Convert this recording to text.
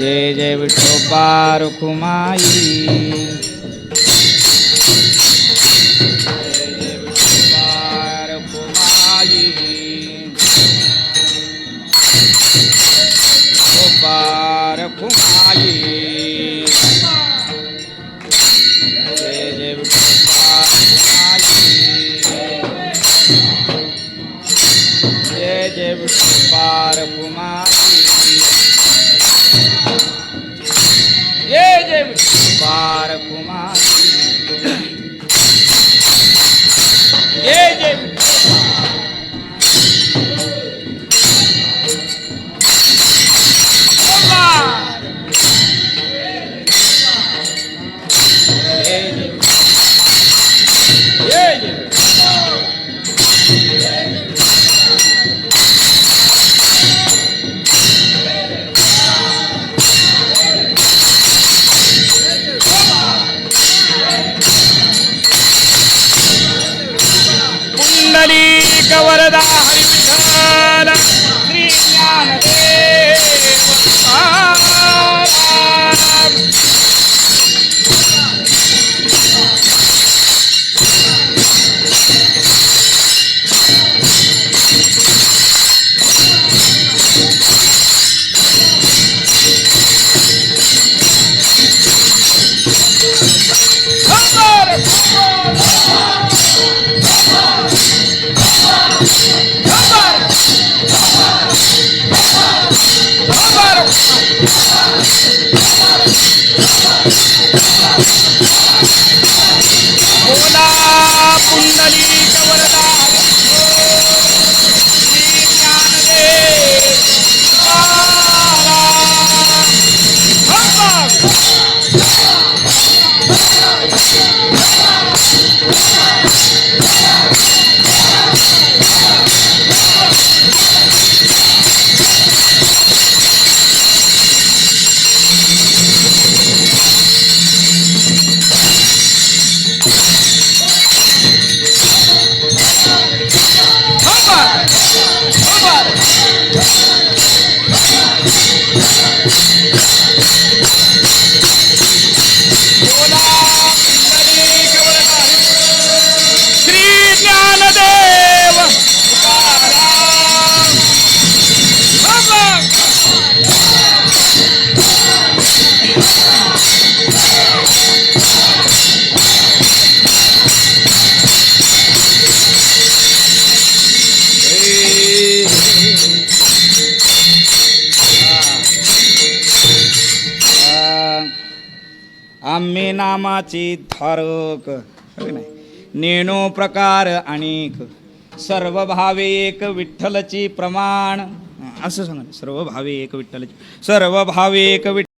जय जय विठोबा रुखुमाई, जय जय विठोबा रुखुमाई, विठोबा रुखुमाई, जय जय विठोबा रुखुमाई, जय जय विठोबा रुखुमाई, जय जय विठोबा रुखुमाई, जय जय पुंडलीक वरदा हरी विठ्ठल श्री ज्ञानदेव महाराज। बोला पुंडलीक वरदा श्री ज्ञानदेव आम्ही नामाची धारक नेणो प्रकार अनेक, सर्व भावे एक विठ्ठलची प्रमाण, असं सांगा, सर्व भावे एक विठ्ठलची, सर्व भावे एक विठ्ठल